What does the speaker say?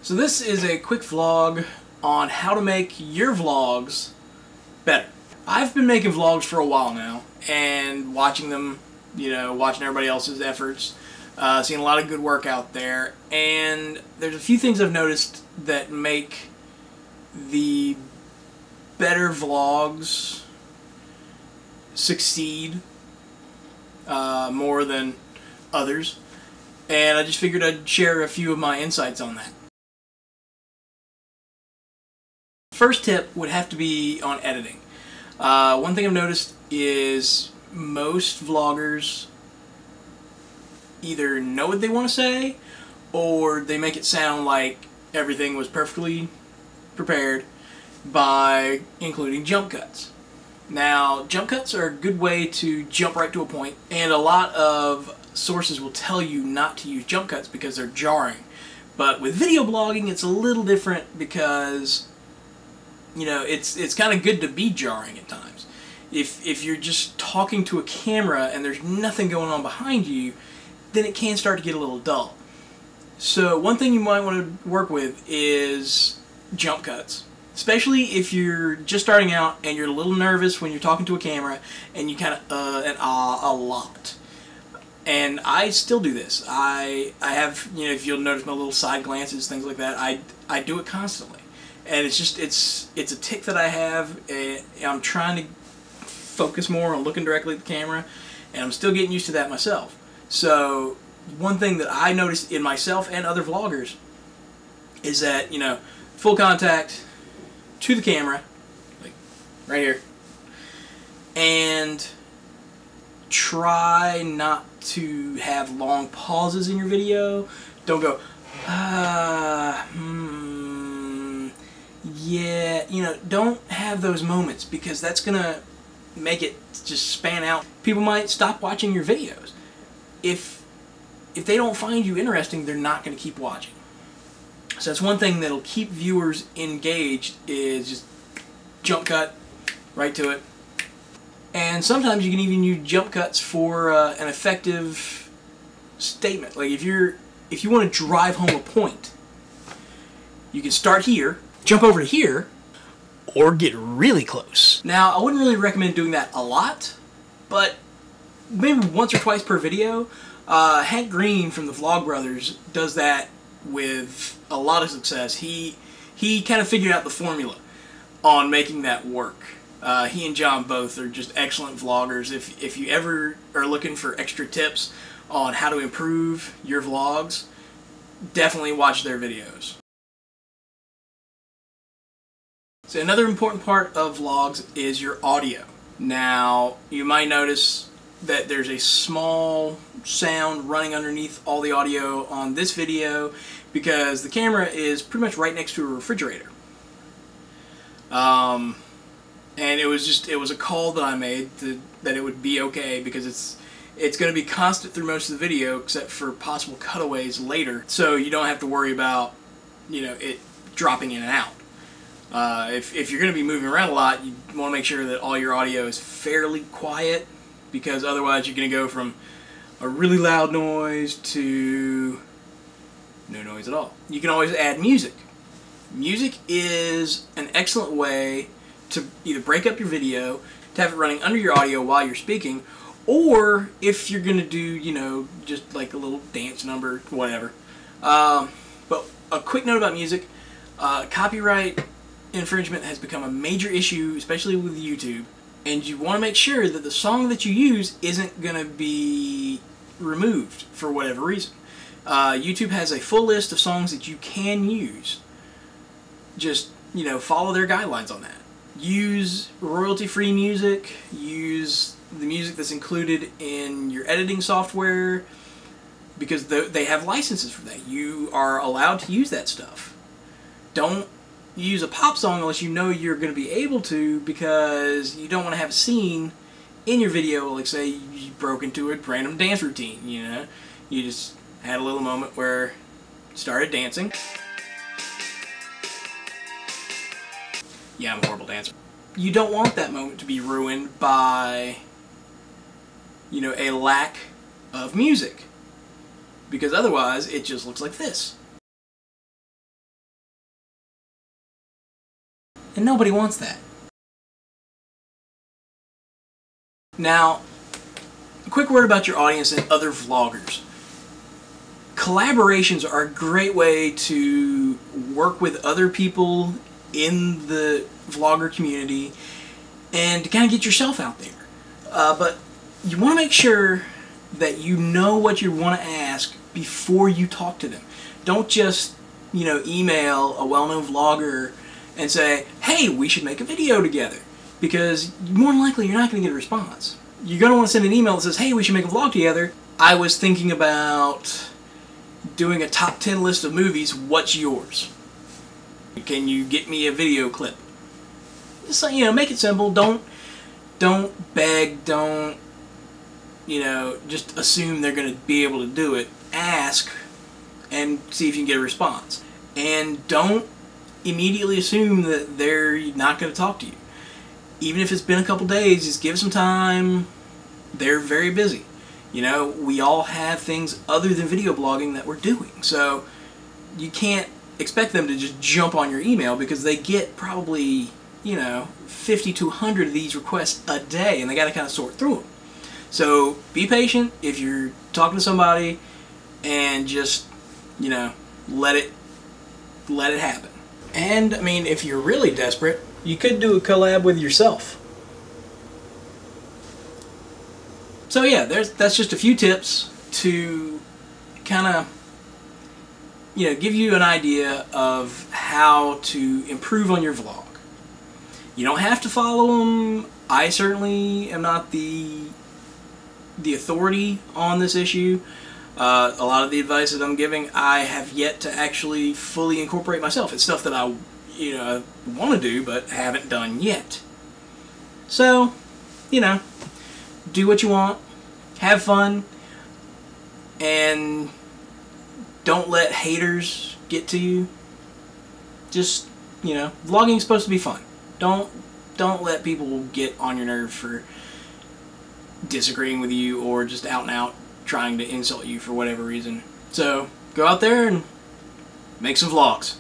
So this is a quick vlog on how to make your vlogs better. I've been making vlogs for a while now and watching them, watching everybody else's efforts, seeing a lot of good work out there, and there's a few things I've noticed that make the better vlogs succeed more than others, and I just figured I'd share a few of my insights on that. First tip would have to be on editing. One thing I've noticed is most vloggers either know what they want to say or they make it sound like everything was perfectly prepared by including jump cuts. Now, jump cuts are a good way to jump right to a point, and a lot of sources will tell you not to use jump cuts because they're jarring. But with video blogging, it's a little different because it's kind of good to be jarring at times. If you're just talking to a camera and there's nothing going on behind you, then it can start to get a little dull. So one thing you might want to work with is jump cuts. Especially if you're just starting out and you're a little nervous when you're talking to a camera and you kind of and ah a lot. And I still do this. I have, if you'll notice my little side glances, things like that, I do it constantly. And it's just, it's a tick that I have. I'm trying to focus more on looking directly at the camera, and I'm still getting used to that myself. So one thing that I noticed in myself and other vloggers is that, full contact to the camera, like right here, and try not to have long pauses in your video. Don't go, yeah, don't have those moments, because that's gonna make it just span out. People might stop watching your videos. If they don't find you interesting, they're not gonna keep watching. So that's one thing that'll keep viewers engaged, is just jump cut right to it. And sometimes you can even use jump cuts for an effective statement. Like if you want to drive home a point, you can start here, jump over to here, or get really close. Now, I wouldn't really recommend doing that a lot, but maybe once or twice per video. Hank Green from the Vlogbrothers does that with a lot of success. He kind of figured out the formula on making that work. He and John both are just excellent vloggers. If you ever are looking for extra tips on how to improve your vlogs, definitely watch their videos. So another important part of vlogs is your audio. Now, you might notice that there's a small sound running underneath all the audio on this video because the camera is pretty much right next to a refrigerator. And it was a call that I made that it would be okay, because it's going to be constant through most of the video except for possible cutaways later, so you don't have to worry about it dropping in and out. If you're going to be moving around a lot, you want to make sure that all your audio is fairly quiet, because otherwise you're going to go from a really loud noise to no noise at all. You can always add music. Music is an excellent way to either break up your video, to have it running under your audio while you're speaking, or if you're going to do, just like a little dance number, whatever. But a quick note about music, copyright infringement has become a major issue, especially with YouTube, and you want to make sure that the song that you use isn't going to be removed for whatever reason. YouTube has a full list of songs that you can use. Just, follow their guidelines on that. Use royalty-free music, use the music that's included in your editing software, because they have licenses for that. You are allowed to use that stuff. Don't use a pop song unless you know you're going to be able to, because you don't want to have a scene in your video, like say you broke into a random dance routine, you just had a little moment where you started dancing. Yeah, I'm a horrible dancer. You don't want that moment to be ruined by, a lack of music, because otherwise it just looks like this. And nobody wants that. Now, a quick word about your audience and other vloggers. Collaborations are a great way to work with other people in the vlogger community and to kind of get yourself out there. But you want to make sure that you know what you want to ask before you talk to them. Don't just, email a well-known vlogger and say, hey, we should make a video together, because more than likely you're not going to get a response. You're going to want to send an email that says, hey, we should make a vlog together. I was thinking about doing a top 10 list of movies. What's yours? Can you get me a video clip? Just, make it simple. Don't beg. Don't, just assume they're going to be able to do it. Ask and see if you can get a response. And don't immediately assume that they're not going to talk to you. Even if it's been a couple days, just give some time. They're very busy. We all have things other than video blogging that we're doing. So you can't expect them to just jump on your email, because they get probably, 50 to 100 of these requests a day, and they got to kind of sort through them. So be patient if you're talking to somebody, and just, let it happen. And, if you're really desperate, you could do a collab with yourself. So yeah, that's just a few tips to kind of, give you an idea of how to improve on your vlog. You don't have to follow them. I certainly am not the authority on this issue. A lot of the advice that I'm giving, I have yet to actually fully incorporate myself. It's stuff that I want to do but haven't done yet. So, do what you want, have fun, and don't let haters get to you. Just, vlogging is supposed to be fun. Don't let people get on your nerves for disagreeing with you or just out and out trying to insult you for whatever reason. So, go out there and make some vlogs.